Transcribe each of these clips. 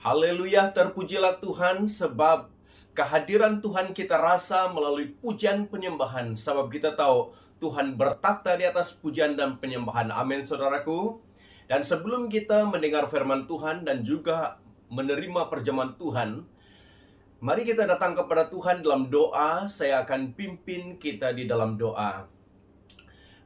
Haleluya, terpujilah Tuhan sebab kehadiran Tuhan kita rasa melalui pujian penyembahan. Sebab kita tahu Tuhan bertakhta di atas pujian dan penyembahan. Amin, saudaraku. Dan sebelum kita mendengar firman Tuhan dan juga menerima perjamuan Tuhan, mari kita datang kepada Tuhan dalam doa. Saya akan pimpin kita di dalam doa.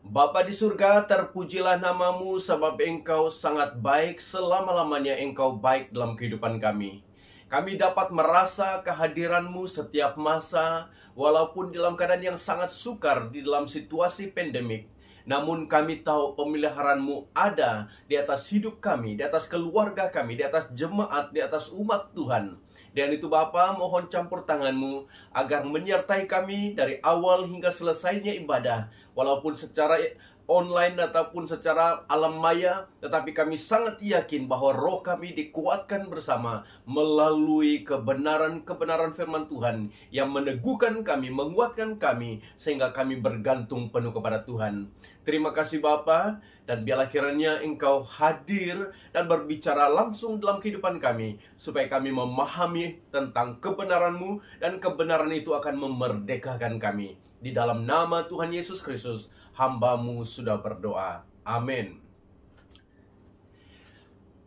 Bapa di surga, terpujilah namamu sebab engkau sangat baik, selama-lamanya engkau baik dalam kehidupan kami. Kami dapat merasa kehadiranmu setiap masa, walaupun dalam keadaan yang sangat sukar di dalam situasi pandemik. Namun kami tahu pemeliharaanmu ada di atas hidup kami, di atas keluarga kami, di atas jemaat, di atas umat Tuhan. Dan itu Bapa, mohon campur tanganmu agar menyertai kami dari awal hingga selesainya ibadah. Walaupun secara online ataupun secara alam maya, tetapi kami sangat yakin bahwa roh kami dikuatkan bersama melalui kebenaran-kebenaran firman Tuhan yang meneguhkan kami, menguatkan kami, sehingga kami bergantung penuh kepada Tuhan. Terima kasih Bapa, dan biarlah kiranya Engkau hadir dan berbicara langsung dalam kehidupan kami, supaya kami memahami tentang kebenaran-Mu, dan kebenaran itu akan memerdekakan kami. Di dalam nama Tuhan Yesus Kristus, hamba-Mu sudah berdoa. Amin.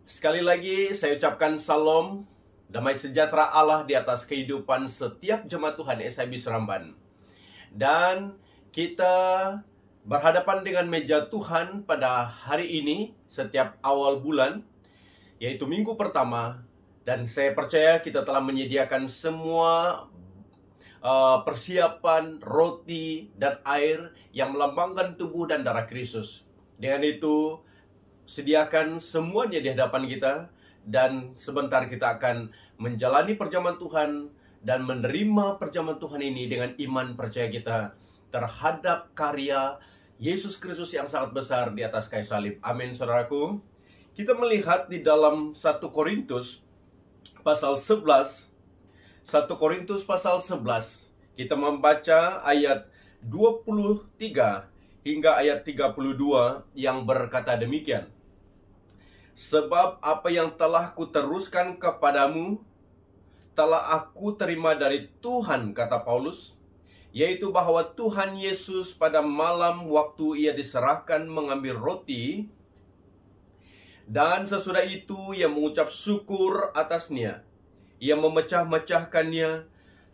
Sekali lagi saya ucapkan salam, damai sejahtera Allah di atas kehidupan setiap jemaat Tuhan SIB Seramban. Dan kita berhadapan dengan meja Tuhan pada hari ini, setiap awal bulan, yaitu minggu pertama. Dan saya percaya kita telah menyediakan semua persiapan roti dan air yang melambangkan tubuh dan darah Kristus. Dengan itu, sediakan semuanya di hadapan kita, dan sebentar kita akan menjalani perjamuan Tuhan dan menerima perjamuan Tuhan ini dengan iman percaya kita terhadap karya Yesus Kristus yang sangat besar di atas kayu salib. Amin, saudaraku. Kita melihat di dalam 1 Korintus pasal 11. 1 Korintus pasal 11. Kita membaca ayat 23 hingga ayat 32 yang berkata demikian. Sebab apa yang telah kuteruskan kepadamu telah aku terima dari Tuhan, kata Paulus, yaitu bahwa Tuhan Yesus pada malam waktu ia diserahkan mengambil roti, dan sesudah itu ia mengucap syukur atasnya. Ia memecah-mecahkannya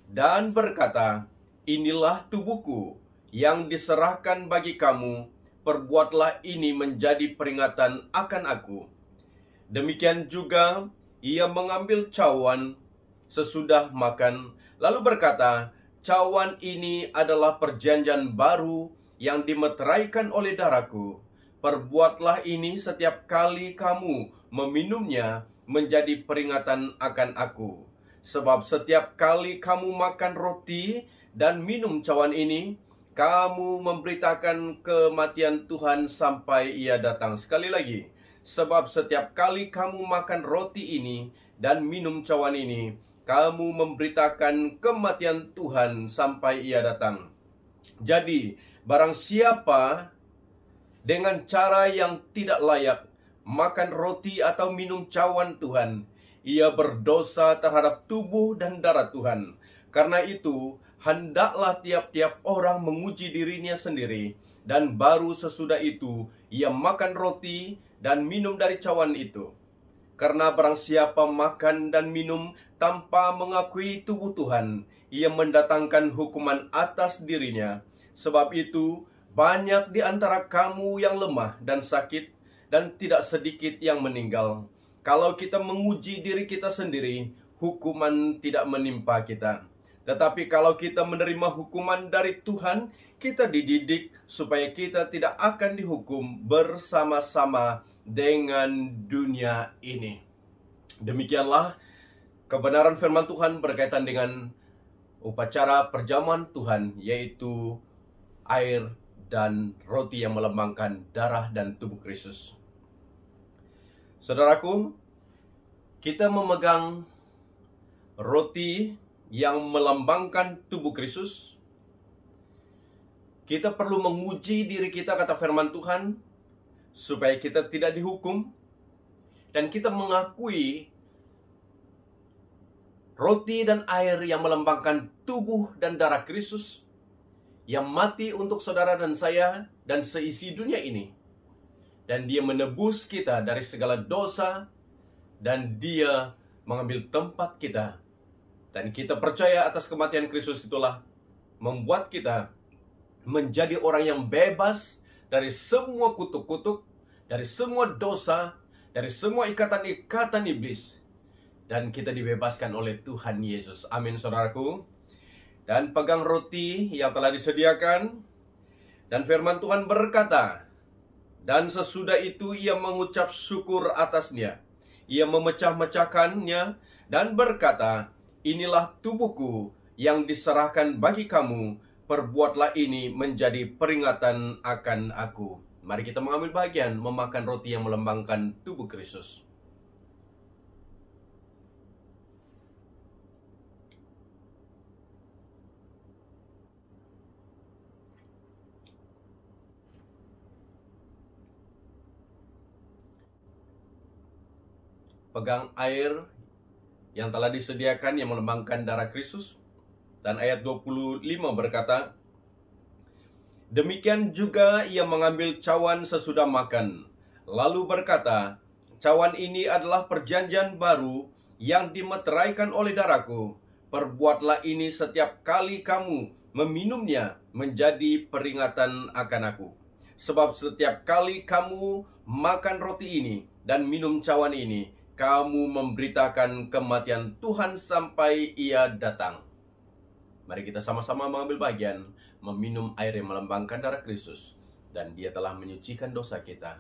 dan berkata, inilah tubuhku yang diserahkan bagi kamu, perbuatlah ini menjadi peringatan akan aku. Demikian juga ia mengambil cawan sesudah makan, lalu berkata, cawan ini adalah perjanjian baru yang dimeteraikan oleh darahku. Perbuatlah ini setiap kali kamu meminumnya menjadi peringatan akan aku. Sebab setiap kali kamu makan roti dan minum cawan ini, kamu memberitakan kematian Tuhan sampai ia datang. Sekali lagi, sebab setiap kali kamu makan roti ini dan minum cawan ini, kamu memberitakan kematian Tuhan sampai ia datang. Jadi, barang siapa dengan cara yang tidak layak makan roti atau minum cawan Tuhan, ia berdosa terhadap tubuh dan darah Tuhan. Karena itu, hendaklah tiap-tiap orang menguji dirinya sendiri, dan baru sesudah itu ia makan roti dan minum dari cawan itu. Karena barang siapa makan dan minum tanpa mengakui tubuh Tuhan, ia mendatangkan hukuman atas dirinya. Sebab itu, banyak di antara kamu yang lemah dan sakit, dan tidak sedikit yang meninggal. Kalau kita menguji diri kita sendiri, hukuman tidak menimpa kita. Tetapi kalau kita menerima hukuman dari Tuhan, kita dididik supaya kita tidak akan dihukum bersama-sama dengan dunia ini. Demikianlah kebenaran firman Tuhan berkaitan dengan upacara perjamuan Tuhan, yaitu air dan roti yang melambangkan darah dan tubuh Kristus. Saudaraku, kita memegang roti yang melambangkan tubuh Kristus. Kita perlu menguji diri kita, kata firman Tuhan, supaya kita tidak dihukum. Dan kita mengakui roti dan air yang melambangkan tubuh dan darah Kristus yang mati untuk saudara dan saya dan seisi dunia ini. Dan dia menebus kita dari segala dosa, dan dia mengambil tempat kita. Dan kita percaya atas kematian Kristus itulah membuat kita menjadi orang yang bebas dari semua kutuk-kutuk, dari semua dosa, dari semua ikatan-ikatan iblis. Dan kita dibebaskan oleh Tuhan Yesus. Amin, saudaraku. Dan pegang roti yang telah disediakan. Dan firman Tuhan berkata, dan sesudah itu ia mengucap syukur atasnya. Ia memecah-mecahkannya dan berkata, inilah tubuhku yang diserahkan bagi kamu. Perbuatlah ini menjadi peringatan akan aku. Mari kita mengambil bagian memakan roti yang melambangkan tubuh Kristus. Pegang air yang telah disediakan yang melambangkan darah Kristus. Dan ayat 25 berkata, demikian juga ia mengambil cawan sesudah makan, lalu berkata, cawan ini adalah perjanjian baru yang dimeteraikan oleh darahku. Perbuatlah ini setiap kali kamu meminumnya menjadi peringatan akan aku. Sebab setiap kali kamu makan roti ini dan minum cawan ini, kamu memberitakan kematian Tuhan sampai ia datang. Mari kita sama-sama mengambil bagian meminum air yang melambangkan darah Kristus, dan dia telah menyucikan dosa kita.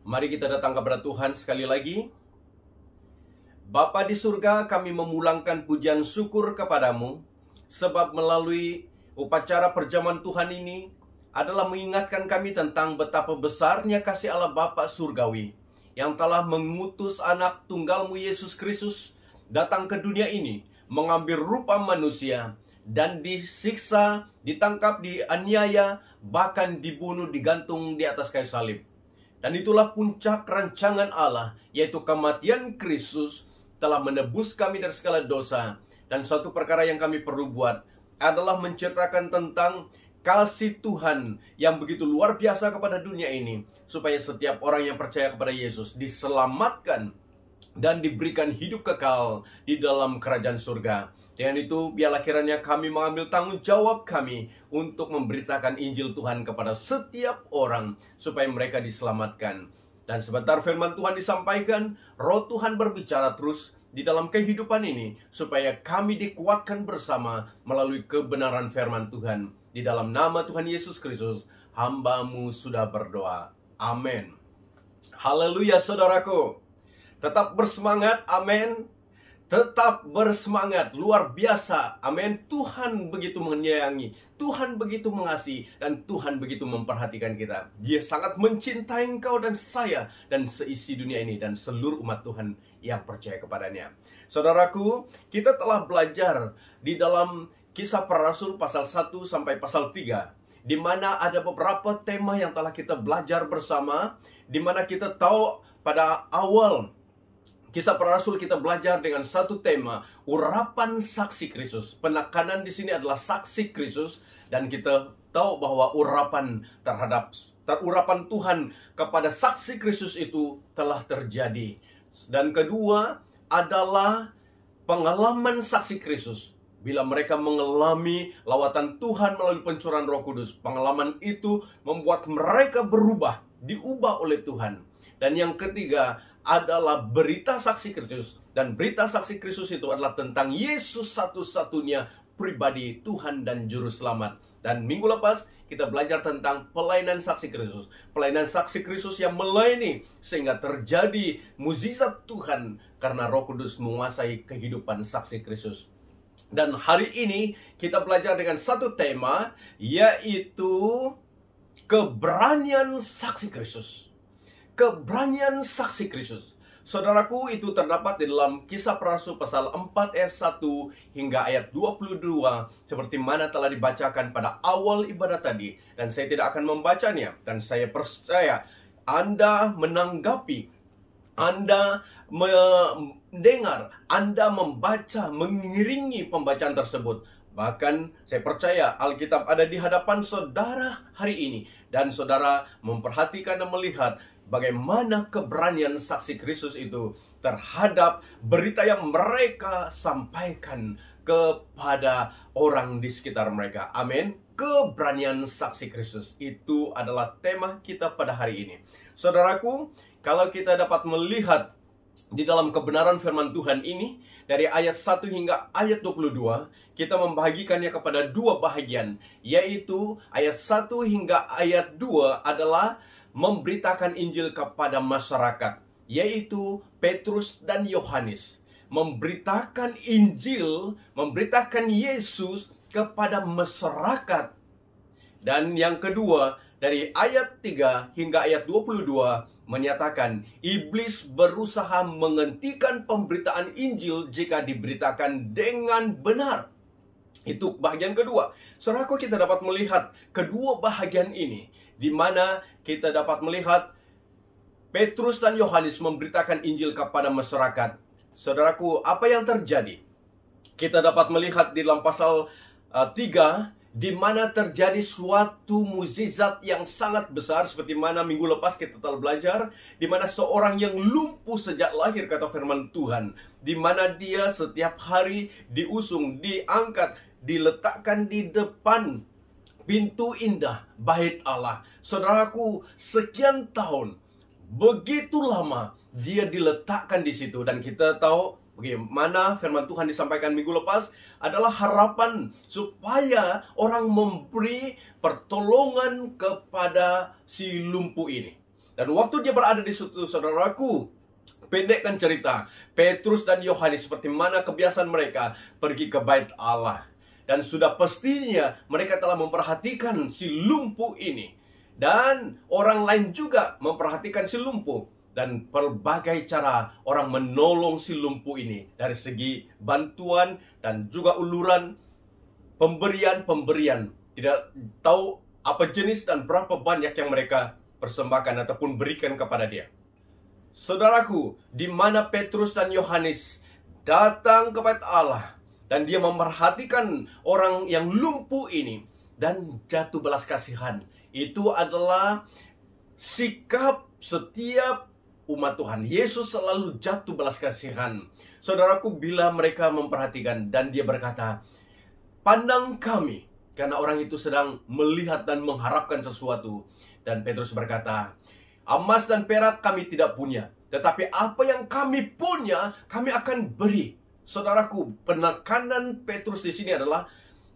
Mari kita datang kepada Tuhan sekali lagi. Bapa di surga, kami memulangkan pujian syukur kepadamu, sebab melalui upacara perjamuan Tuhan ini adalah mengingatkan kami tentang betapa besarnya kasih Allah Bapa surgawi, yang telah mengutus anak tunggalmu Yesus Kristus datang ke dunia ini, mengambil rupa manusia, dan disiksa, ditangkap, dianiaya, bahkan dibunuh, digantung di atas kayu salib. Dan itulah puncak rancangan Allah, yaitu kematian Kristus telah menebus kami dari segala dosa. Dan suatu perkara yang kami perlu buat adalah menceritakan tentang kasih Tuhan yang begitu luar biasa kepada dunia ini, supaya setiap orang yang percaya kepada Yesus diselamatkan dan diberikan hidup kekal di dalam kerajaan surga. Dengan itu, biarlah kiranya kami mengambil tanggung jawab kami untuk memberitakan Injil Tuhan kepada setiap orang, supaya mereka diselamatkan. Dan sebentar firman Tuhan disampaikan, Roh Tuhan berbicara terus di dalam kehidupan ini, supaya kami dikuatkan bersama melalui kebenaran firman Tuhan. Di dalam nama Tuhan Yesus Kristus, hamba-Mu sudah berdoa. Amin. Haleluya, saudaraku. Tetap bersemangat, amin. Tetap bersemangat, luar biasa, amin. Tuhan begitu menyayangi, Tuhan begitu mengasihi, dan Tuhan begitu memperhatikan kita. Dia sangat mencintai engkau dan saya, dan seisi dunia ini, dan seluruh umat Tuhan yang percaya kepadanya. Saudaraku, kita telah belajar di dalam Kisah Para Rasul pasal 1 sampai pasal 3, di mana ada beberapa tema yang telah kita belajar bersama, di mana kita tahu pada awal Kisah Para Rasul kita belajar dengan satu tema, urapan saksi Kristus. Penekanan di sini adalah saksi Kristus, dan kita tahu bahwa urapan Tuhan kepada saksi Kristus itu telah terjadi. Dan kedua adalah pengalaman saksi Kristus. Bila mereka mengalami lawatan Tuhan melalui pencurahan Roh Kudus, pengalaman itu membuat mereka berubah, diubah oleh Tuhan. Dan yang ketiga adalah berita saksi Kristus. Dan berita saksi Kristus itu adalah tentang Yesus satu-satunya pribadi Tuhan dan Juru Selamat. Dan minggu lepas kita belajar tentang pelayanan saksi Kristus. Pelayanan saksi Kristus yang melayani sehingga terjadi mukjizat Tuhan karena Roh Kudus menguasai kehidupan saksi Kristus. Dan hari ini kita belajar dengan satu tema, yaitu keberanian saksi Kristus. Keberanian saksi Kristus. Saudaraku, itu terdapat di dalam Kisah para Rasul pasal 4 ayat 1 hingga ayat 22, seperti mana telah dibacakan pada awal ibadah tadi. Dan saya tidak akan membacanya, dan saya percaya Anda menanggapi, Anda mendengar, Anda membaca, mengiringi pembacaan tersebut. Bahkan saya percaya Alkitab ada di hadapan saudara hari ini, dan saudara memperhatikan dan melihat bagaimana keberanian saksi Kristus itu terhadap berita yang mereka sampaikan kepada orang di sekitar mereka. Amin. Keberanian saksi Kristus itu adalah tema kita pada hari ini. Saudaraku, kalau kita dapat melihat di dalam kebenaran firman Tuhan ini, dari ayat 1 hingga ayat 22, kita membagikannya kepada dua bahagian, yaitu ayat 1 hingga ayat 2 adalah memberitakan Injil kepada masyarakat, yaitu Petrus dan Yohanes. Memberitakan Injil, memberitakan Yesus kepada masyarakat. Dan yang kedua, dari ayat 3 hingga ayat 22, menyatakan iblis berusaha menghentikan pemberitaan Injil jika diberitakan dengan benar. Itu bahagian kedua. Saudaraku, kita dapat melihat kedua bahagian ini, di mana kita dapat melihat Petrus dan Yohanes memberitakan Injil kepada masyarakat. Saudaraku, apa yang terjadi? Kita dapat melihat di dalam pasal 3, di mana terjadi suatu mukjizat yang sangat besar, seperti mana minggu lepas kita telah belajar, di mana seorang yang lumpuh sejak lahir, kata firman Tuhan, di mana dia setiap hari diusung, diangkat, diletakkan di depan pintu indah bait Allah. Saudaraku, sekian tahun, begitu lama dia diletakkan di situ, dan kita tahu bagaimana firman Tuhan disampaikan minggu lepas adalah harapan supaya orang memberi pertolongan kepada si lumpuh ini. Dan waktu dia berada di situ, saudaraku, pendekkan cerita, Petrus dan Yohanes seperti mana kebiasaan mereka pergi ke bait Allah. Dan sudah pastinya mereka telah memperhatikan si lumpuh ini. Dan orang lain juga memperhatikan si lumpuh. Dan berbagai cara orang menolong si lumpuh ini, dari segi bantuan dan juga uluran, pemberian. Tidak tahu apa jenis dan berapa banyak yang mereka persembahkan ataupun berikan kepada dia. Saudaraku, di mana Petrus dan Yohanes datang kepada Allah, dan dia memperhatikan orang yang lumpuh ini dan jatuh belas kasihan. Itu adalah sikap setiap umat Tuhan. Yesus selalu jatuh belas kasihan. Saudaraku, bila mereka memperhatikan dan dia berkata, "Pandang kami," karena orang itu sedang melihat dan mengharapkan sesuatu. Dan Petrus berkata, "Emas dan perak kami tidak punya, tetapi apa yang kami punya, kami akan beri." Saudaraku, penekanan Petrus di sini adalah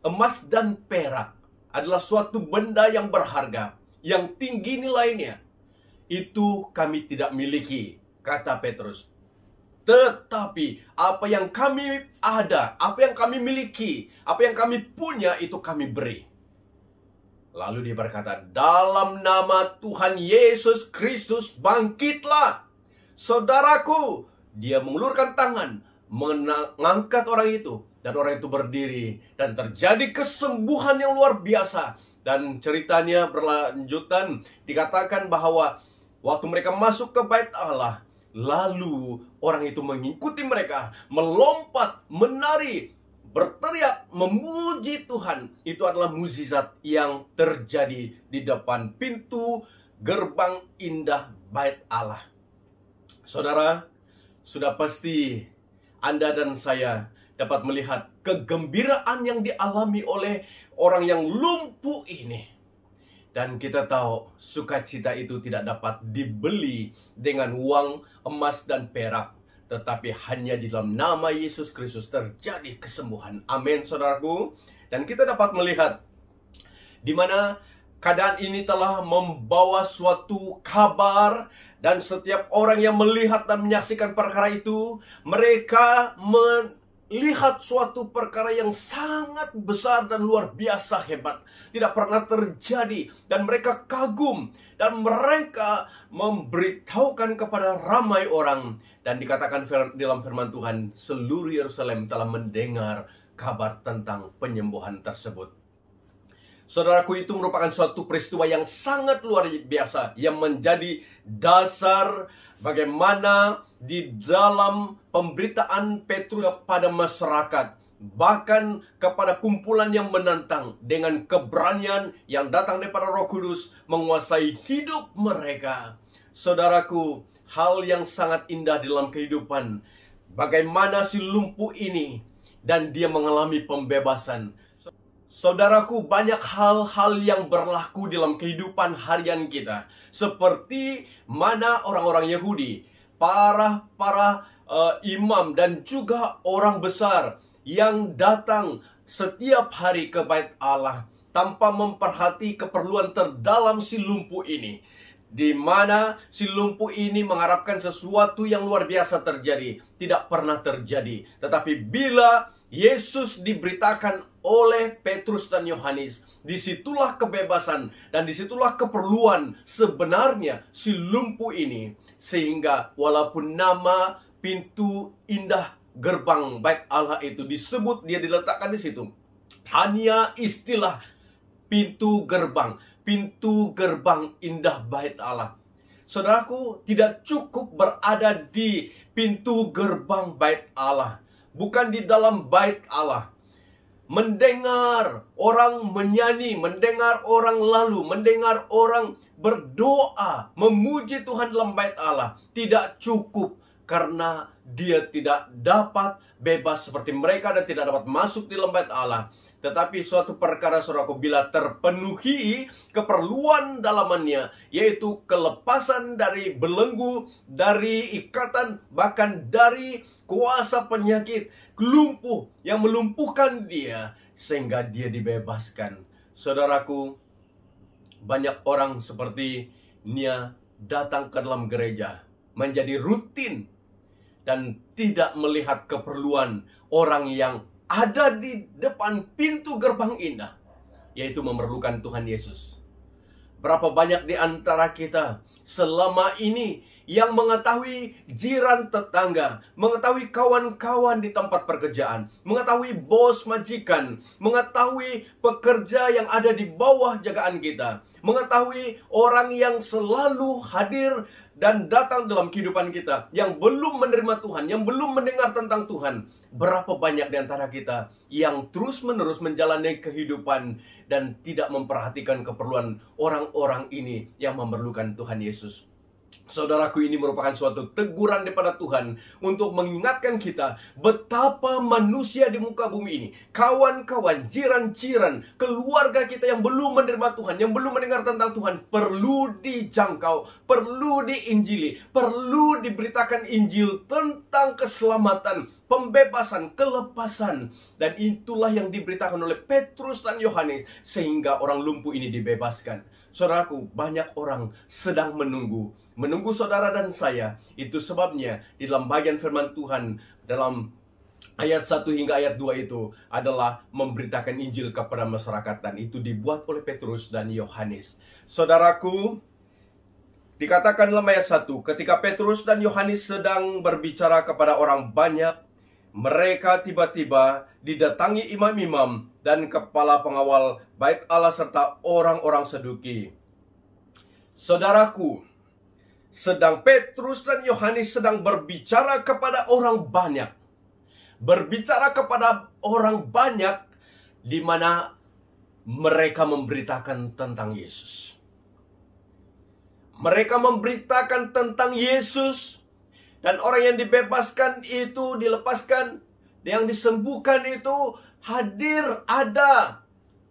emas dan perak adalah suatu benda yang berharga, yang tinggi nilainya. Itu kami tidak miliki, kata Petrus. Tetapi apa yang kami ada, apa yang kami miliki, apa yang kami punya, itu kami beri. Lalu dia berkata, "Dalam nama Tuhan Yesus Kristus bangkitlah." Saudaraku, dia mengulurkan tangan, mengangkat orang itu, dan orang itu berdiri, dan terjadi kesembuhan yang luar biasa. Dan ceritanya berlanjutan, dikatakan bahwa waktu mereka masuk ke bait Allah, lalu orang itu mengikuti mereka, melompat, menari, berteriak, memuji Tuhan. Itu adalah mukjizat yang terjadi di depan pintu gerbang indah bait Allah. Saudara, sudah pasti Anda dan saya dapat melihat kegembiraan yang dialami oleh orang yang lumpuh ini. Dan kita tahu sukacita itu tidak dapat dibeli dengan uang, emas, dan perak. Tetapi hanya di dalam nama Yesus Kristus terjadi kesembuhan. Amin, saudaraku. Dan kita dapat melihat di mana keadaan ini telah membawa suatu kabar. Dan setiap orang yang melihat dan menyaksikan perkara itu, mereka melihat suatu perkara yang sangat besar dan luar biasa hebat, tidak pernah terjadi, dan mereka kagum, dan mereka memberitahukan kepada ramai orang. Dan dikatakan dalam firman Tuhan, seluruh Yerusalem telah mendengar kabar tentang penyembuhan tersebut. Saudaraku, itu merupakan suatu peristiwa yang sangat luar biasa, yang menjadi dasar bagaimana di dalam pemberitaan Petrus kepada masyarakat, bahkan kepada kumpulan yang menantang, dengan keberanian yang datang daripada Roh Kudus menguasai hidup mereka. Saudaraku, hal yang sangat indah di dalam kehidupan, bagaimana si lumpuh ini dan dia mengalami pembebasan. Saudaraku, banyak hal-hal yang berlaku dalam kehidupan harian kita, seperti mana orang-orang Yahudi, para imam dan juga orang besar yang datang setiap hari ke bait Allah tanpa memperhati keperluan terdalam si lumpuh ini, di mana si lumpuh ini mengharapkan sesuatu yang luar biasa terjadi. Tidak pernah terjadi. Tetapi bila Yesus diberitakan oleh Petrus dan Yohanes, disitulah kebebasan dan disitulah keperluan sebenarnya si lumpuh ini. Sehingga walaupun nama pintu indah gerbang bait Allah itu disebut, dia diletakkan di situ, hanya istilah pintu gerbang indah bait Allah. Saudaraku, tidak cukup berada di pintu gerbang bait Allah, bukan di dalam bait Allah, mendengar orang menyanyi, mendengar orang lalu, mendengar orang berdoa, memuji Tuhan dalam bait Allah, tidak cukup, karena dia tidak dapat bebas seperti mereka dan tidak dapat masuk di dalam bait Allah. Tetapi suatu perkara, saudaraku, bila terpenuhi keperluan dalamannya, yaitu kelepasan dari belenggu, dari ikatan, bahkan dari kuasa penyakit, lumpuh yang melumpuhkan dia, sehingga dia dibebaskan. Saudaraku, banyak orang seperti Nia datang ke dalam gereja menjadi rutin dan tidak melihat keperluan orang yang ada di depan pintu gerbang indah, yaitu memerlukan Tuhan Yesus. Berapa banyak di antara kita selama ini yang mengetahui jiran tetangga, mengetahui kawan-kawan di tempat pekerjaan, mengetahui bos majikan, mengetahui pekerja yang ada di bawah jagaan kita, mengetahui orang yang selalu hadir dan datang dalam kehidupan kita, yang belum menerima Tuhan, yang belum mendengar tentang Tuhan. Berapa banyak di antara kita yang terus-menerus menjalani kehidupan dan tidak memperhatikan keperluan orang-orang ini yang memerlukan Tuhan Yesus. Saudaraku, ini merupakan suatu teguran daripada Tuhan untuk mengingatkan kita betapa manusia di muka bumi ini, kawan-kawan, jiran-jiran, keluarga kita yang belum menerima Tuhan, yang belum mendengar tentang Tuhan, perlu dijangkau, perlu diinjili, perlu diberitakan Injil tentang keselamatan, pembebasan, kelepasan. Dan itulah yang diberitakan oleh Petrus dan Yohanes, sehingga orang lumpuh ini dibebaskan. Saudaraku, banyak orang sedang menunggu saudara dan saya. Itu sebabnya di dalam bagian firman Tuhan dalam ayat 1 hingga ayat 2 itu adalah memberitakan Injil kepada masyarakat, dan itu dibuat oleh Petrus dan Yohanes. Saudaraku, dikatakan dalam ayat 1, ketika Petrus dan Yohanes sedang berbicara kepada orang banyak, mereka tiba-tiba didatangi imam-imam dan kepala pengawal bait Allah serta orang-orang Saduki. Saudaraku, sedang Petrus dan Yohanes sedang berbicara kepada orang banyak. Berbicara kepada orang banyak, di mana mereka memberitakan tentang Yesus. Mereka memberitakan tentang Yesus. Dan orang yang dibebaskan itu, dilepaskan, yang disembuhkan itu hadir, ada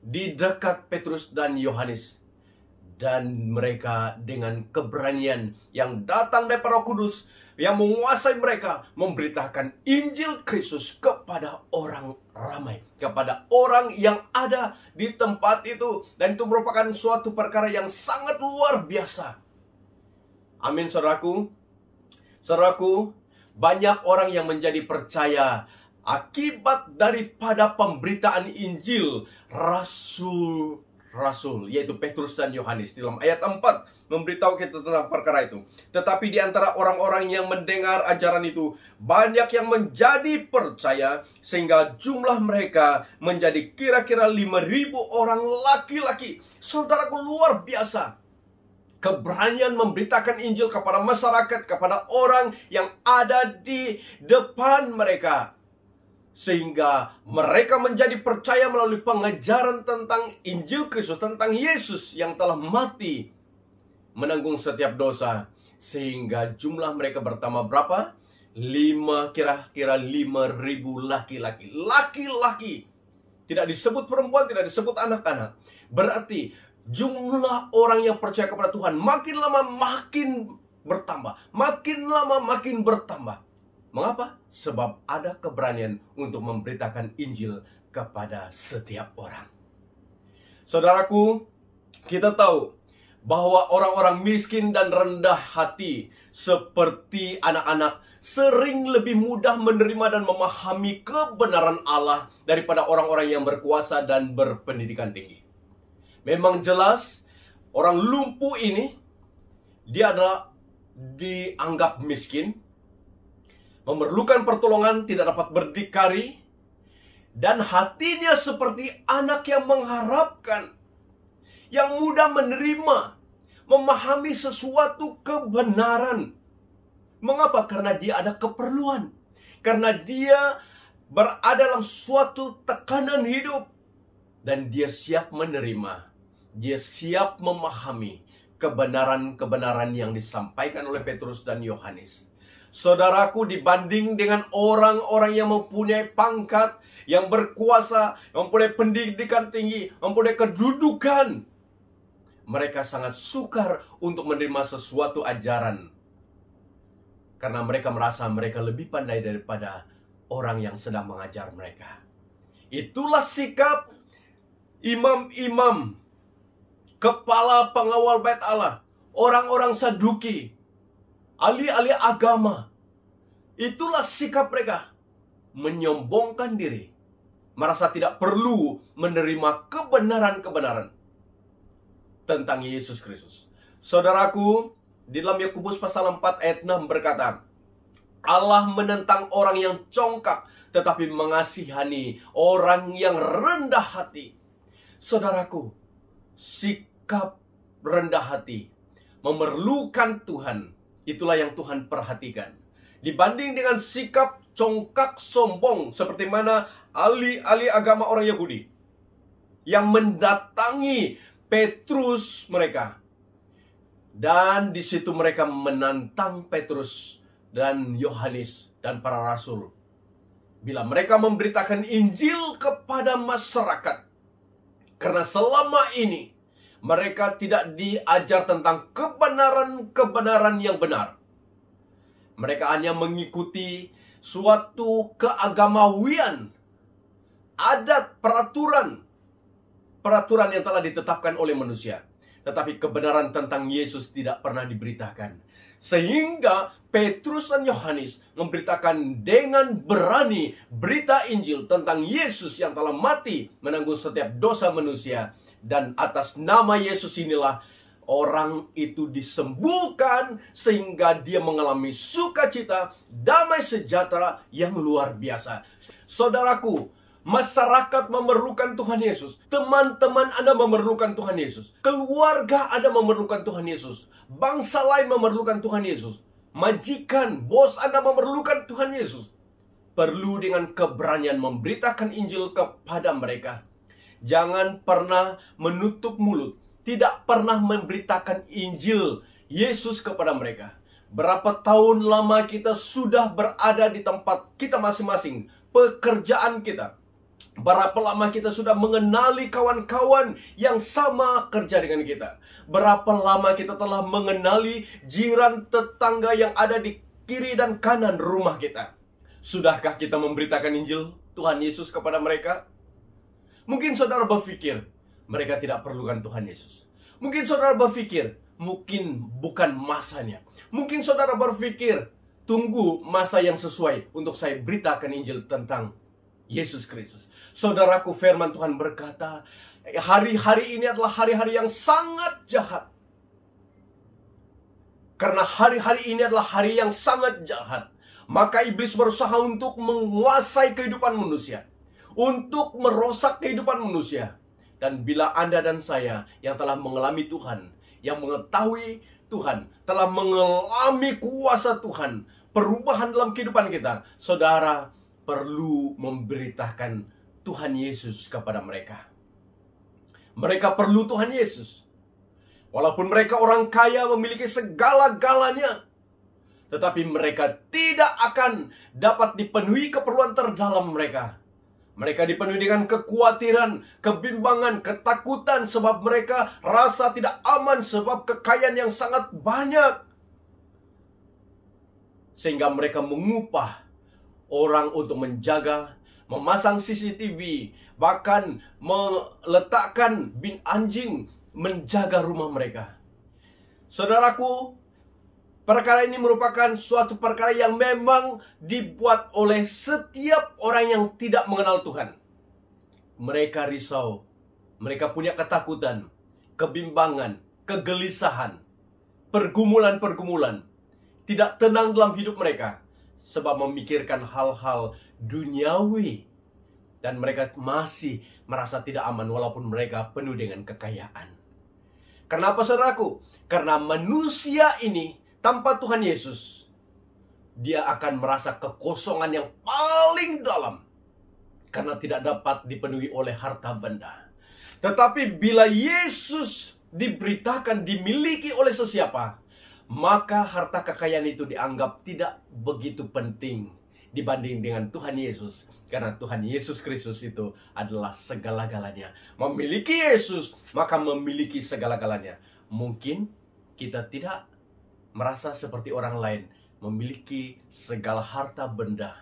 di dekat Petrus dan Yohanes. Dan mereka dengan keberanian yang datang dari Roh Kudus yang menguasai mereka, memberitakan Injil Kristus kepada orang ramai, kepada orang yang ada di tempat itu. Dan itu merupakan suatu perkara yang sangat luar biasa. Amin, saudaraku. Saudaraku, banyak orang yang menjadi percaya Akibat daripada pemberitaan Injil rasul-rasul, yaitu Petrus dan Yohanes. Dalam ayat 4 memberitahu kita tentang perkara itu. Tetapi di antara orang-orang yang mendengar ajaran itu, banyak yang menjadi percaya, sehingga jumlah mereka menjadi kira-kira 5.000 orang laki-laki. Saudaraku, luar biasa keberanian memberitakan Injil kepada masyarakat, kepada orang yang ada di depan mereka, sehingga mereka menjadi percaya melalui pengajaran tentang Injil Kristus, tentang Yesus yang telah mati menanggung setiap dosa, sehingga jumlah mereka bertambah berapa? Kira-kira 5.000 laki-laki. Laki-laki, tidak disebut perempuan, tidak disebut anak-anak. Berarti jumlah orang yang percaya kepada Tuhan makin lama makin bertambah, makin lama makin bertambah. Mengapa? Sebab ada keberanian untuk memberitakan Injil kepada setiap orang. Saudaraku, kita tahu bahwa orang-orang miskin dan rendah hati seperti anak-anak sering lebih mudah menerima dan memahami kebenaran Allah daripada orang-orang yang berkuasa dan berpendidikan tinggi. Memang jelas orang lumpuh ini, dia adalah dianggap miskin, memerlukan pertolongan, tidak dapat berdikari, dan hatinya seperti anak yang mengharapkan, yang mudah menerima, memahami sesuatu kebenaran. Mengapa? Karena dia ada keperluan, karena dia berada dalam suatu tekanan hidup, dan dia siap menerima. Dia siap memahami kebenaran-kebenaran yang disampaikan oleh Petrus dan Yohanes. Saudaraku, dibanding dengan orang-orang yang mempunyai pangkat, yang berkuasa, yang mempunyai pendidikan tinggi, mempunyai kedudukan, mereka sangat sukar untuk menerima sesuatu ajaran, karena mereka merasa mereka lebih pandai daripada orang yang sedang mengajar mereka. Itulah sikap imam-imam, kepala pengawal bait Allah, orang-orang Saduki, ahli-ahli agama. Itulah sikap mereka, menyombongkan diri, merasa tidak perlu menerima kebenaran-kebenaran tentang Yesus Kristus. Saudaraku, di dalam Yakobus pasal 4 ayat 6 berkata, Allah menentang orang yang congkak, tetapi mengasihani orang yang rendah hati. Saudaraku, sikap rendah hati, memerlukan Tuhan, itulah yang Tuhan perhatikan. Dibanding dengan sikap congkak sombong, seperti mana ahli-ahli agama orang Yahudi yang mendatangi Petrus mereka. Dan di situ mereka menantang Petrus dan Yohanes dan para rasul. Bila mereka memberitakan Injil kepada masyarakat, karena selama ini mereka tidak diajar tentang kebenaran-kebenaran yang benar. Mereka hanya mengikuti suatu keagamawian, adat, peraturan yang telah ditetapkan oleh manusia. Tetapi kebenaran tentang Yesus tidak pernah diberitakan. Sehingga Petrus dan Yohanes memberitakan dengan berani berita Injil tentang Yesus yang telah mati menanggung setiap dosa manusia. Dan atas nama Yesus inilah orang itu disembuhkan sehingga dia mengalami sukacita, damai sejahtera yang luar biasa. Saudaraku, masyarakat memerlukan Tuhan Yesus. Teman-teman Anda memerlukan Tuhan Yesus. Keluarga Anda memerlukan Tuhan Yesus. Bangsa lain memerlukan Tuhan Yesus. Majikan, bos Anda memerlukan Tuhan Yesus. Perlu dengan keberanian memberitakan Injil kepada mereka. Jangan pernah menutup mulut. Tidak pernah memberitakan Injil Yesus kepada mereka. Berapa tahun lama kita sudah berada di tempat kita masing-masing, pekerjaan kita. Berapa lama kita sudah mengenali kawan-kawan yang sama kerja dengan kita. Berapa lama kita telah mengenali jiran tetangga yang ada di kiri dan kanan rumah kita. Sudahkah kita memberitakan Injil Tuhan Yesus kepada mereka? Mungkin saudara berpikir mereka tidak perlukan Tuhan Yesus. Mungkin saudara berpikir mungkin bukan masanya. Mungkin saudara berpikir tunggu masa yang sesuai untuk saya beritakan Injil tentang Yesus Kristus. Saudaraku, firman Tuhan berkata, hari-hari ini adalah hari-hari yang sangat jahat. Karena hari-hari ini adalah hari yang sangat jahat, maka iblis berusaha untuk menguasai kehidupan manusia, untuk merosak kehidupan manusia. Dan bila Anda dan saya yang telah mengalami Tuhan, yang mengetahui Tuhan, telah mengalami kuasa Tuhan, perubahan dalam kehidupan kita, saudara perlu memberitakan Tuhan Yesus kepada mereka. Mereka perlu Tuhan Yesus. Walaupun mereka orang kaya, memiliki segala-galanya, tetapi mereka tidak akan dapat dipenuhi keperluan terdalam mereka. Mereka dipenuhi dengan kekhawatiran, kebimbangan, ketakutan, sebab mereka rasa tidak aman sebab kekayaan yang sangat banyak. Sehingga mereka mengupah orang untuk menjaga, memasang CCTV, bahkan meletakkan bin anjing menjaga rumah mereka. Saudaraku, perkara ini merupakan suatu perkara yang memang dibuat oleh setiap orang yang tidak mengenal Tuhan. Mereka risau, mereka punya ketakutan, kebimbangan, kegelisahan, pergumulan-pergumulan, tidak tenang dalam hidup mereka, sebab memikirkan hal-hal duniawi. Dan mereka masih merasa tidak aman walaupun mereka penuh dengan kekayaan. Kenapa, saudaraku? Karena manusia ini tanpa Tuhan Yesus, dia akan merasa kekosongan yang paling dalam, karena tidak dapat dipenuhi oleh harta benda. Tetapi bila Yesus diberitakan dimiliki oleh sesiapa, maka harta kekayaan itu dianggap tidak begitu penting dibanding dengan Tuhan Yesus. Karena Tuhan Yesus Kristus itu adalah segala-galanya. Memiliki Yesus, maka memiliki segala-galanya. Mungkin kita tidak merasa seperti orang lain, memiliki segala harta benda.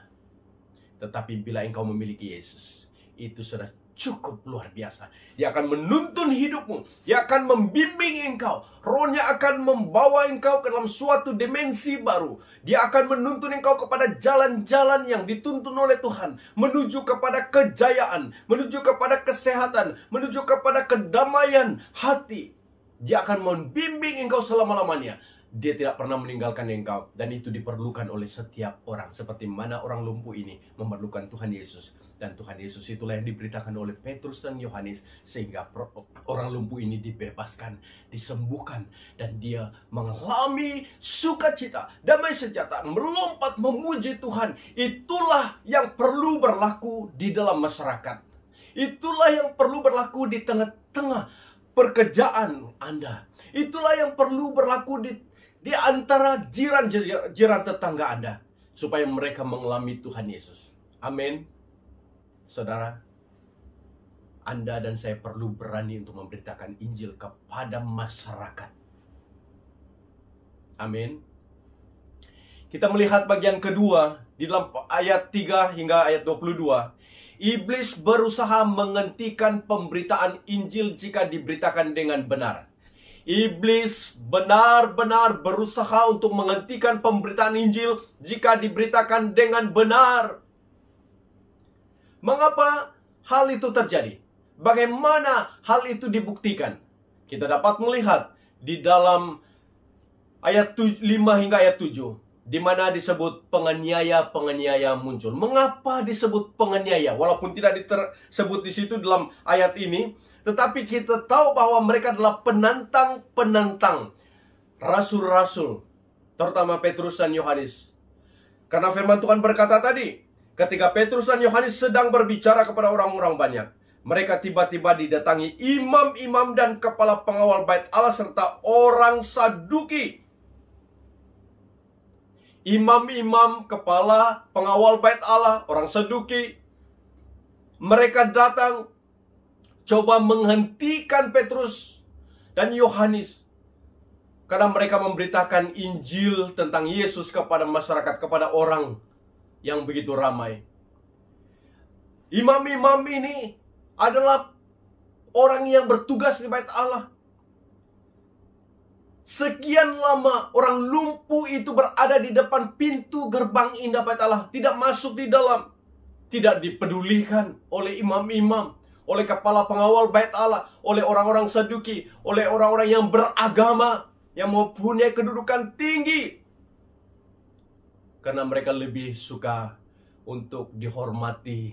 Tetapi bila engkau memiliki Yesus, itu sudah cukup luar biasa. Dia akan menuntun hidupmu, dia akan membimbing engkau, Roh-Nya akan membawa engkau ke dalam suatu dimensi baru. Dia akan menuntun engkau kepada jalan-jalan yang dituntun oleh Tuhan, menuju kepada kejayaan, menuju kepada kesehatan, menuju kepada kedamaian hati. Dia akan membimbing engkau selama-lamanya. Dia tidak pernah meninggalkan engkau, dan itu diperlukan oleh setiap orang. Seperti mana orang lumpuh ini memerlukan Tuhan Yesus, dan Tuhan Yesus itulah yang diberitakan oleh Petrus dan Yohanes, sehingga orang lumpuh ini dibebaskan, disembuhkan, dan dia mengalami sukacita, damai sejahtera, melompat memuji Tuhan. Itulah yang perlu berlaku di dalam masyarakat. Itulah yang perlu berlaku di tengah-tengah pekerjaan Anda. Itulah yang perlu berlaku di antara jiran tetangga Anda, supaya mereka mengalami Tuhan Yesus. Amin. Saudara, Anda dan saya perlu berani untuk memberitakan Injil kepada masyarakat. Amin. Kita melihat bagian kedua di dalam ayat 3 hingga ayat 22. Iblis berusaha menghentikan pemberitaan Injil jika diberitakan dengan benar. Iblis benar-benar berusaha untuk menghentikan pemberitaan Injil jika diberitakan dengan benar. Mengapa hal itu terjadi? Bagaimana hal itu dibuktikan? Kita dapat melihat di dalam ayat 5 hingga ayat 7, di mana disebut penganiaya-penganiaya muncul. Mengapa disebut penganiaya? Walaupun tidak disebut di situ dalam ayat ini, tetapi kita tahu bahwa mereka adalah penantang-penantang rasul-rasul, terutama Petrus dan Yohanes. Karena firman Tuhan berkata tadi, ketika Petrus dan Yohanes sedang berbicara kepada orang-orang banyak, mereka tiba-tiba didatangi imam-imam dan kepala pengawal bait Allah serta orang Saduki. Imam-imam, kepala pengawal bait Allah, orang Saduki, mereka datang coba menghentikan Petrus dan Yohanes, karena mereka memberitakan Injil tentang Yesus kepada masyarakat, kepada orang yang begitu ramai. Imam-imam ini adalah orang yang bertugas di bait Allah. Sekian lama orang lumpuh itu berada di depan pintu gerbang indah Bait Allah, tidak masuk di dalam, tidak dipedulikan oleh imam-imam, oleh kepala pengawal Bait Allah, oleh orang-orang Saduki, oleh orang-orang yang beragama, yang mempunyai kedudukan tinggi. Karena mereka lebih suka untuk dihormati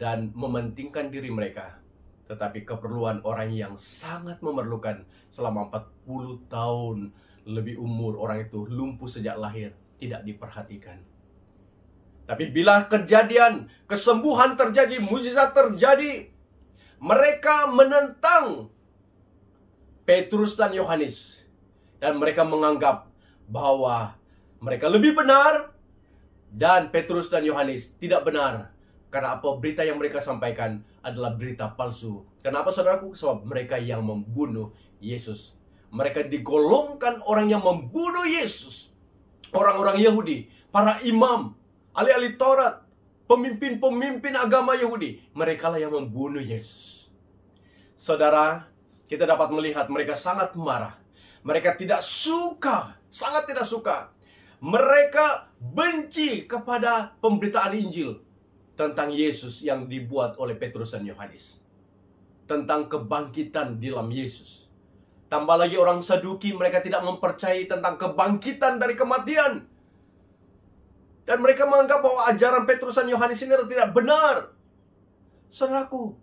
dan mementingkan diri mereka. Tetapi keperluan orang yang sangat memerlukan selama 40 tahun lebih umur orang itu lumpuh sejak lahir tidak diperhatikan. Tapi bila kejadian, kesembuhan terjadi, mukjizat terjadi, mereka menentang Petrus dan Yohanes. Dan mereka menganggap bahwa mereka lebih benar dan Petrus dan Yohanes tidak benar. Karena apa? Berita yang mereka sampaikan adalah berita palsu. Kenapa, saudaraku? Sebab mereka yang membunuh Yesus. Mereka digolongkan orang yang membunuh Yesus. Orang-orang Yahudi, para imam, ahli-ahli Taurat, pemimpin-pemimpin agama Yahudi. Mereka lah yang membunuh Yesus. Saudara, kita dapat melihat mereka sangat marah. Mereka tidak suka, sangat tidak suka. Mereka benci kepada pemberitaan Injil tentang Yesus yang dibuat oleh Petrus dan Yohanes. Tentang kebangkitan di dalam Yesus. Tambah lagi orang Saduki, mereka tidak mempercayai tentang kebangkitan dari kematian. Dan mereka menganggap bahwa ajaran Petrus dan Yohanes ini tidak benar. Saudaraku,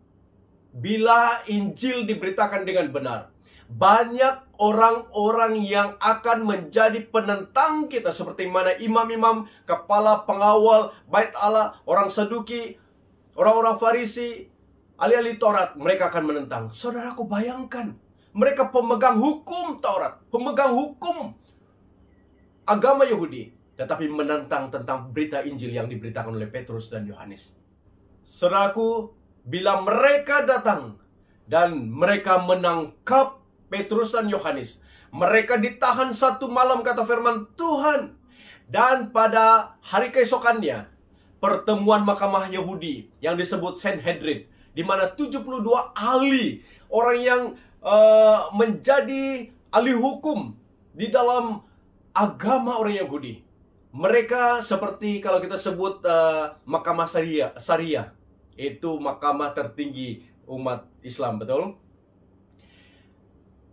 bila Injil diberitakan dengan benar, banyak orang-orang yang akan menjadi penentang kita, seperti mana imam-imam, kepala pengawal Bait Allah, orang Saduki, orang-orang Farisi, ahli-ahli Taurat, mereka akan menentang. Saudaraku, bayangkan, mereka pemegang hukum Taurat, pemegang hukum agama Yahudi, tetapi menentang tentang berita Injil yang diberitakan oleh Petrus dan Yohanes. Saudaraku, bila mereka datang dan mereka menangkap Petrus dan Yohanes, mereka ditahan 1 malam, kata firman Tuhan. Dan pada hari keesokannya, pertemuan mahkamah Yahudi yang disebut Sanhedrin, di mana 72 ahli, orang yang menjadi ahli hukum di dalam agama orang Yahudi. Mereka seperti kalau kita sebut mahkamah syariah, itu mahkamah tertinggi umat Islam, betul?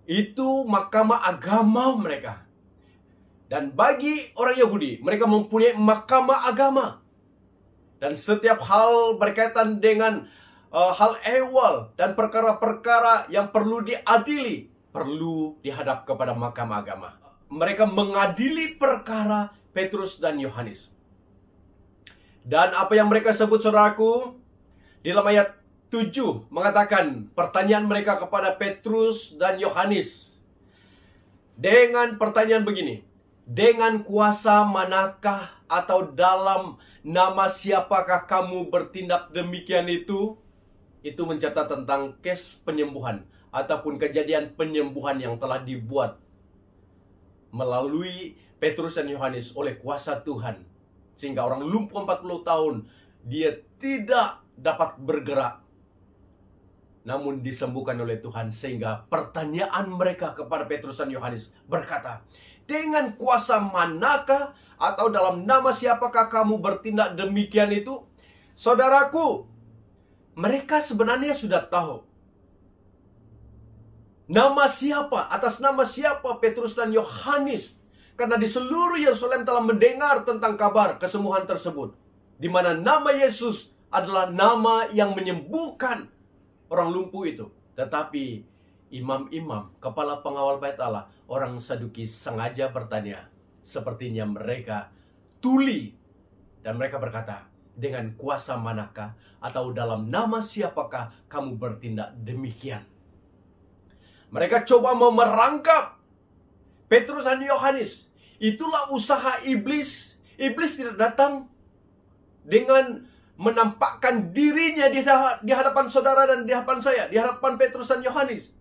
Itu mahkamah agama mereka. Dan bagi orang Yahudi, mereka mempunyai mahkamah agama. Dan setiap hal berkaitan dengan hal ehwal dan perkara-perkara yang perlu diadili, perlu dihadap kepada mahkamah agama. Mereka mengadili perkara Petrus dan Yohanes. Dan apa yang mereka sebut, saudaraku, di dalam ayat 7 mengatakan pertanyaan mereka kepada Petrus dan Yohanes dengan pertanyaan begini: dengan kuasa manakah atau dalam nama siapakah kamu bertindak demikian itu? Itu mencatat tentang kes penyembuhan ataupun kejadian penyembuhan yang telah dibuat melalui Petrus dan Yohanes oleh kuasa Tuhan, sehingga orang lumpuh 40 tahun dia tidak dapat bergerak, namun disembuhkan oleh Tuhan. Sehingga pertanyaan mereka kepada Petrus dan Yohanes berkata, dengan kuasa manakah atau dalam nama siapakah kamu bertindak demikian itu? Saudaraku, mereka sebenarnya sudah tahu nama siapa, atas nama siapa Petrus dan Yohanes, karena di seluruh Yerusalem telah mendengar tentang kabar kesembuhan tersebut, di mana nama Yesus adalah nama yang menyembuhkan orang lumpuh itu. Tetapi imam-imam, kepala pengawal Bait Allah, orang Saduki sengaja bertanya. Sepertinya mereka tuli. Dan mereka berkata, dengan kuasa manakah atau dalam nama siapakah kamu bertindak demikian? Mereka coba memerangkap Petrus dan Yohanes. Itulah usaha iblis. Iblis tidak datang dengan menampakkan dirinya di hadapan saudara dan di hadapan saya, di hadapan Petrus dan Yohanes.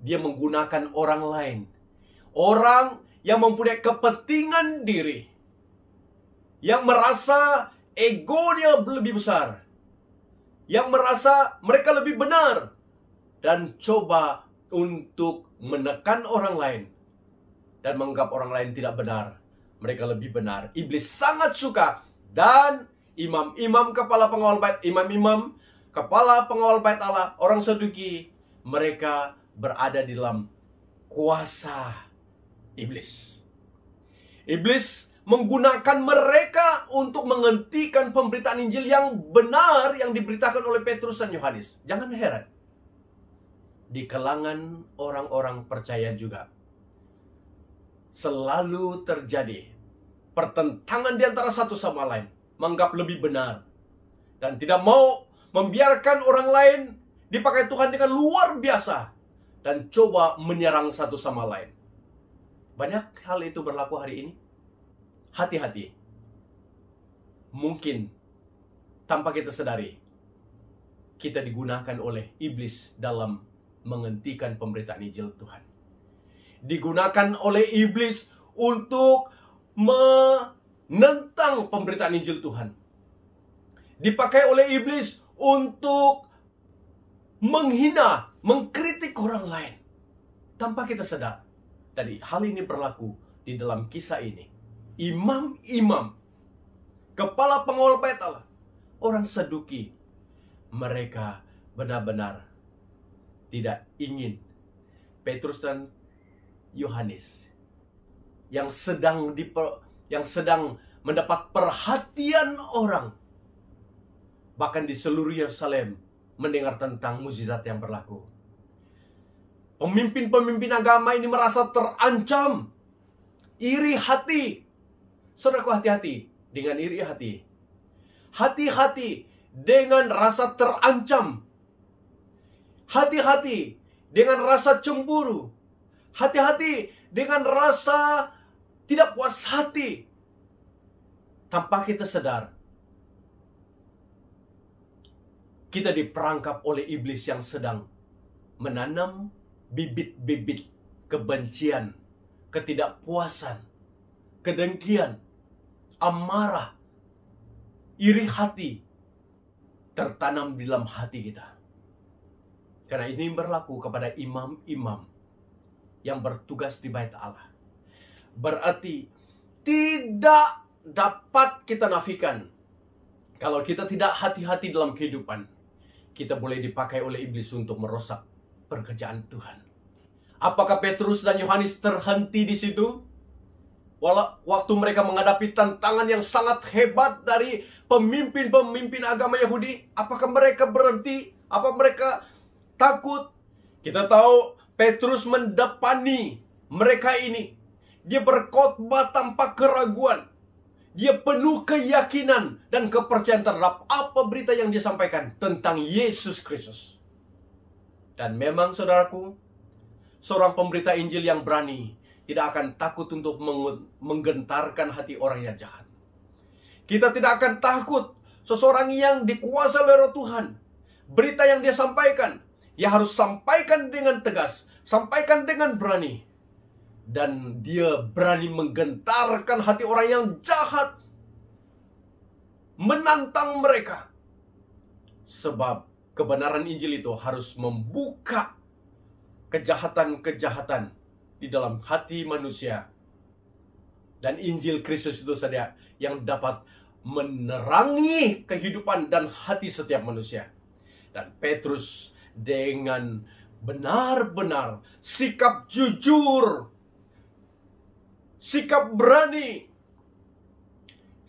Dia menggunakan orang lain. Orang yang mempunyai kepentingan diri, yang merasa egonya lebih besar, yang merasa mereka lebih benar, dan coba untuk menekan orang lain dan menganggap orang lain tidak benar. Mereka lebih benar. Iblis sangat suka. Dan imam-imam kepala pengawal bait, imam-imam kepala pengawal bait Allah, orang Saduki, mereka berada di dalam kuasa iblis. Iblis menggunakan mereka untuk menghentikan pemberitaan Injil yang benar yang diberitakan oleh Petrus dan Yohanes. Jangan heran, di kalangan orang-orang percaya juga selalu terjadi pertentangan di antara satu sama lain, menganggap lebih benar, dan tidak mau membiarkan orang lain dipakai Tuhan dengan luar biasa, dan coba menyerang satu sama lain. Banyak hal itu berlaku hari ini. Hati-hati. Mungkin tanpa kita sadari, kita digunakan oleh iblis dalam menghentikan pemberitaan Injil Tuhan. Digunakan oleh iblis untuk menentang pemberitaan Injil Tuhan. Dipakai oleh iblis untuk menghina, mengkritik orang lain tanpa kita sadar. Jadi hal ini berlaku di dalam kisah ini. Imam-imam, kepala pengawal bait Allah, orang Saduki, mereka benar-benar tidak ingin Petrus dan Yohanes yang sedang mendapat perhatian orang, bahkan di seluruh Yerusalem, mendengar tentang mukjizat yang berlaku. Pemimpin-pemimpin agama ini merasa terancam, iri hati. Saudaraku, hati-hati dengan iri hati. Hati-hati dengan rasa terancam. Hati-hati dengan rasa cemburu. Hati-hati dengan rasa tidak puas hati. Tanpa kita sadar, kita diperangkap oleh iblis yang sedang menanam bibit-bibit kebencian, ketidakpuasan, kedengkian, amarah, iri hati tertanam di dalam hati kita. Karena ini berlaku kepada imam-imam yang bertugas di bait Allah. Berarti tidak dapat kita nafikan, kalau kita tidak hati-hati dalam kehidupan, kita boleh dipakai oleh iblis untuk merusak pekerjaan Tuhan. Apakah Petrus dan Yohanes terhenti di situ? Waktu mereka menghadapi tantangan yang sangat hebat dari pemimpin-pemimpin agama Yahudi, apakah mereka berhenti? Apa mereka takut? Kita tahu Petrus mendepani mereka ini. Dia berkhotbah tanpa keraguan. Dia penuh keyakinan dan kepercayaan terhadap apa berita yang dia sampaikan tentang Yesus Kristus. Dan memang saudaraku, seorang pemberita Injil yang berani tidak akan takut untuk menggentarkan hati orang yang jahat. Kita tidak akan takut seseorang yang dikuasai oleh Roh Tuhan. Berita yang dia sampaikan, dia harus sampaikan dengan tegas, sampaikan dengan berani. Dan dia berani menggentarkan hati orang yang jahat, menantang mereka. Sebab kebenaran Injil itu harus membuka kejahatan-kejahatan di dalam hati manusia. Dan Injil Kristus itu saja yang dapat menerangi kehidupan dan hati setiap manusia. Dan Petrus dengan benar-benar sikap jujur, sikap berani,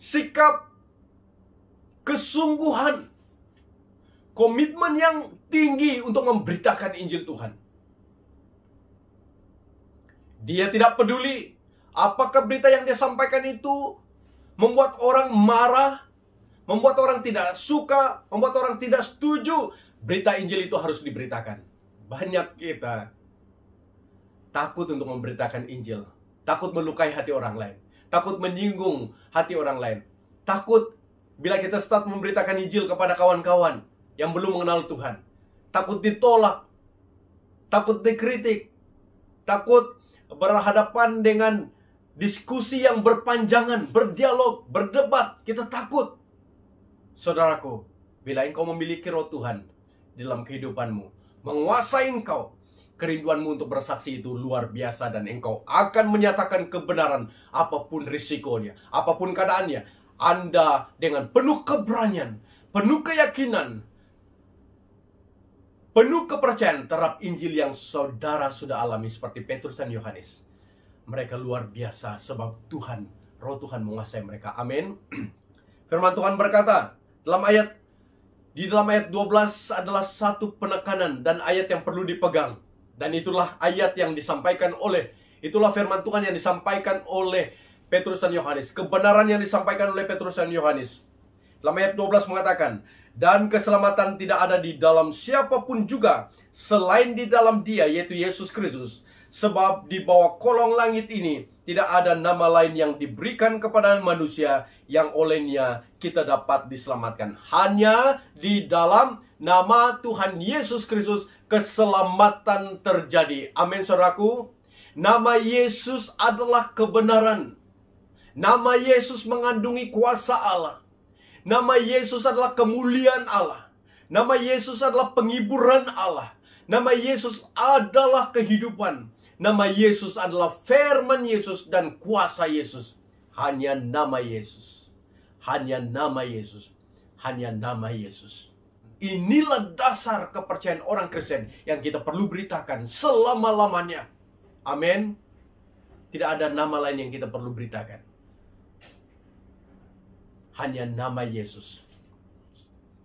sikap kesungguhan, komitmen yang tinggi untuk memberitakan Injil Tuhan. Dia tidak peduli apakah berita yang dia sampaikan itu membuat orang marah, membuat orang tidak suka, membuat orang tidak setuju. Berita Injil itu harus diberitakan. Banyak kita takut untuk memberitakan Injil, takut melukai hati orang lain, takut menyinggung hati orang lain, takut bila kita start memberitakan Injil kepada kawan-kawan yang belum mengenal Tuhan, takut ditolak, takut dikritik, takut berhadapan dengan diskusi yang berpanjangan, berdialog, berdebat. Kita takut. Saudaraku, bila engkau memiliki Roh Tuhan di dalam kehidupanmu, menguasai engkau, Kerinduanmu untuk bersaksi itu luar biasa dan engkau akan menyatakan kebenaran apapun risikonya, apapun keadaannya. Anda dengan penuh keberanian, penuh keyakinan, penuh kepercayaan terhadap Injil yang saudara sudah alami seperti Petrus dan Yohanes. Mereka luar biasa sebab Tuhan, Roh Tuhan menguasai mereka. Amin. Firman Tuhan berkata di dalam ayat 12 adalah satu penekanan dan ayat yang perlu dipegang. Dan itulah ayat yang disampaikan itulah firman Tuhan yang disampaikan oleh Petrus dan Yohanes. Kebenaran yang disampaikan oleh Petrus dan Yohanes. Dalam ayat 12 mengatakan, dan keselamatan tidak ada di dalam siapapun juga selain di dalam Dia, yaitu Yesus Kristus. Sebab di bawah kolong langit ini tidak ada nama lain yang diberikan kepada manusia yang olehnya kita dapat diselamatkan. Hanya di dalam nama Tuhan Yesus Kristus keselamatan terjadi. Amin, saudaraku. Nama Yesus adalah kebenaran. Nama Yesus mengandungi kuasa Allah. Nama Yesus adalah kemuliaan Allah. Nama Yesus adalah penghiburan Allah. Nama Yesus adalah kehidupan. Nama Yesus adalah firman Yesus dan kuasa Yesus. Hanya nama Yesus. Hanya nama Yesus. Hanya nama Yesus. Inilah dasar kepercayaan orang Kristen yang kita perlu beritakan selama-lamanya. Amin. Tidak ada nama lain yang kita perlu beritakan. Hanya nama Yesus.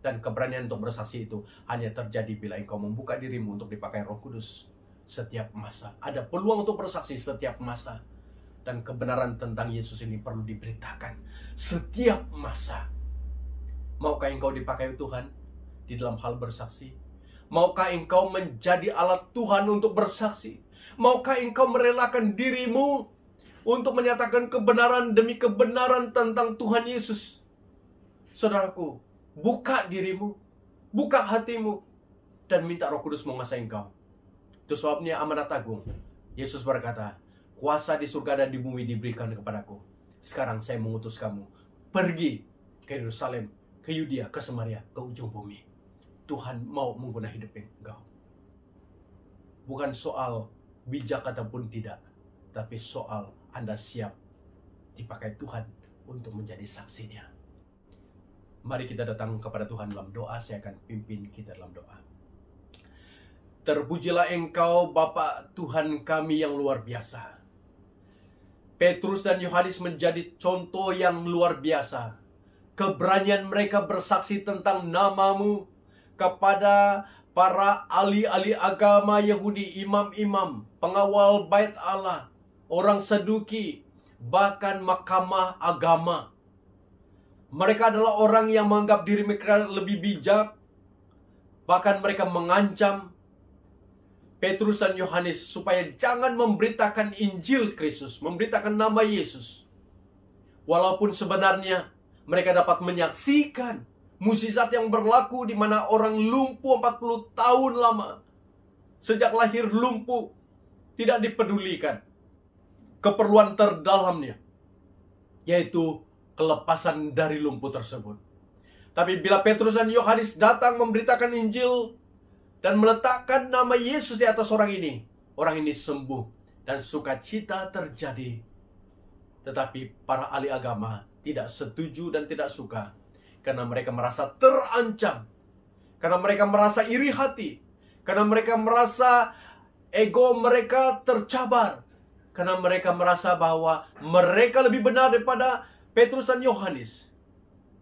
Dan keberanian untuk bersaksi itu hanya terjadi bila engkau membuka dirimu untuk dipakai Roh Kudus setiap masa. Ada peluang untuk bersaksi setiap masa. Dan kebenaran tentang Yesus ini perlu diberitakan setiap masa. Maukah engkau dipakai Tuhan di dalam hal bersaksi? Maukah engkau menjadi alat Tuhan untuk bersaksi? Maukah engkau merelakan dirimu untuk menyatakan kebenaran demi kebenaran tentang Tuhan Yesus? Saudaraku, buka dirimu, buka hatimu, dan minta Roh Kudus menguasai engkau. Itu sebabnya amanat agung. Yesus berkata, kuasa di surga dan di bumi diberikan kepadaku. Sekarang saya mengutus kamu, pergi ke Yerusalem, ke Yudea, ke Samaria, ke ujung bumi. Tuhan mau menggunakan hidup engkau. Bukan soal bijak ataupun tidak, tapi soal Anda siap dipakai Tuhan untuk menjadi saksinya. Mari kita datang kepada Tuhan dalam doa. Saya akan pimpin kita dalam doa. Terpujilah Engkau Bapa Tuhan kami yang luar biasa. Petrus dan Yohanes menjadi contoh yang luar biasa. Keberanian mereka bersaksi tentang nama-Mu kepada para ahli-ahli agama Yahudi, imam-imam, pengawal bait Allah, orang Saduki, bahkan mahkamah agama. Mereka adalah orang yang menganggap diri mereka lebih bijak. Bahkan mereka mengancam Petrus dan Yohanes supaya jangan memberitakan Injil Kristus, memberitakan nama Yesus. Walaupun sebenarnya mereka dapat menyaksikan mukjizat yang berlaku di mana orang lumpuh 40 tahun lama, sejak lahir lumpuh, tidak dipedulikan. Keperluan terdalamnya, yaitu kelepasan dari lumpuh tersebut. Tapi bila Petrus dan Yohanes datang memberitakan Injil dan meletakkan nama Yesus di atas orang ini sembuh dan sukacita terjadi. Tetapi para ahli agama tidak setuju dan tidak suka, karena mereka merasa terancam, karena mereka merasa iri hati, karena mereka merasa ego mereka tercabar, karena mereka merasa bahwa mereka lebih benar daripada Petrus dan Yohanes.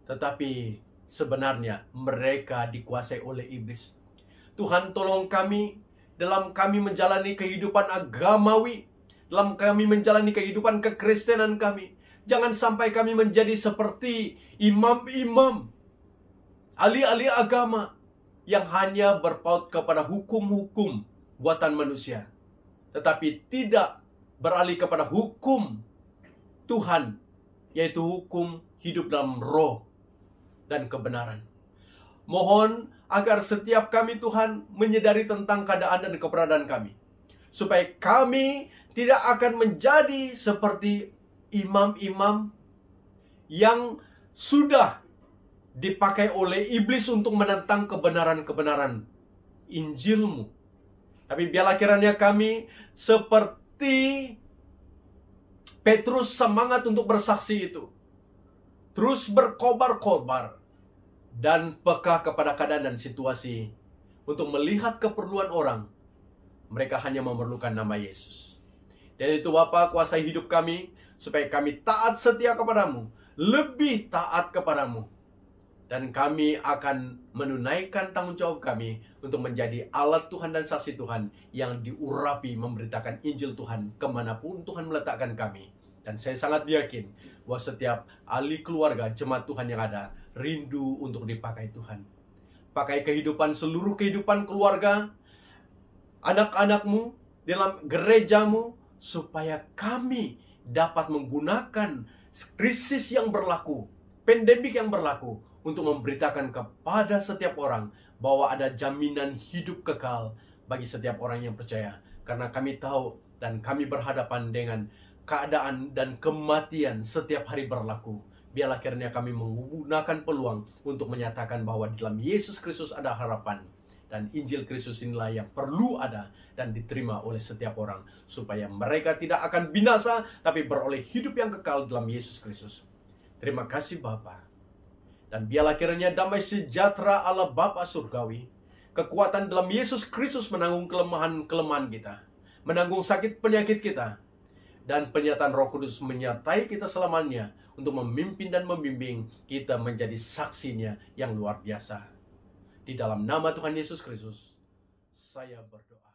Tetapi sebenarnya mereka dikuasai oleh iblis. Tuhan, tolong kami dalam kami menjalani kehidupan agamawi, dalam kami menjalani kehidupan kekristenan kami. Jangan sampai kami menjadi seperti imam-imam, ahli-ahli agama yang hanya berpaut kepada hukum-hukum buatan manusia, tetapi tidak beralih kepada hukum Tuhan, yaitu hukum hidup dalam roh dan kebenaran. Mohon agar setiap kami, Tuhan, menyadari tentang keadaan dan keberadaan kami, supaya kami tidak akan menjadi seperti imam-imam yang sudah dipakai oleh iblis untuk menentang kebenaran-kebenaran Injil-Mu. Tapi biarlah kiranya kami seperti Petrus, semangat untuk bersaksi itu. Terus berkobar-kobar dan peka kepada keadaan dan situasi untuk melihat keperluan orang. Mereka hanya memerlukan nama Yesus. Dan itu Bapa, kuasai hidup kami supaya kami taat setia kepadamu, lebih taat kepadamu. Dan kami akan menunaikan tanggung jawab kami untuk menjadi alat Tuhan dan saksi Tuhan yang diurapi memberitakan Injil Tuhan kemanapun Tuhan meletakkan kami. Dan saya sangat yakin bahwa setiap ahli keluarga jemaat Tuhan yang ada rindu untuk dipakai Tuhan. Pakai seluruh kehidupan keluarga, anak-anakmu, dalam gerejamu, supaya kami dapat menggunakan krisis yang berlaku, pandemik yang berlaku, untuk memberitakan kepada setiap orang bahwa ada jaminan hidup kekal bagi setiap orang yang percaya. Karena kami tahu dan kami berhadapan dengan keadaan dan kematian setiap hari berlaku. Biarlah kiranya kami menggunakan peluang untuk menyatakan bahwa di dalam Yesus Kristus ada harapan. Dan Injil Kristus inilah yang perlu ada dan diterima oleh setiap orang, supaya mereka tidak akan binasa, tapi beroleh hidup yang kekal dalam Yesus Kristus. Terima kasih Bapa. Dan biarlah kiranya damai sejahtera Allah Bapa Surgawi, kekuatan dalam Yesus Kristus menanggung kelemahan-kelemahan kita, menanggung sakit penyakit kita, dan penyertaan Roh Kudus menyertai kita selamanya untuk memimpin dan membimbing kita menjadi saksinya yang luar biasa. Di dalam nama Tuhan Yesus Kristus, saya berdoa.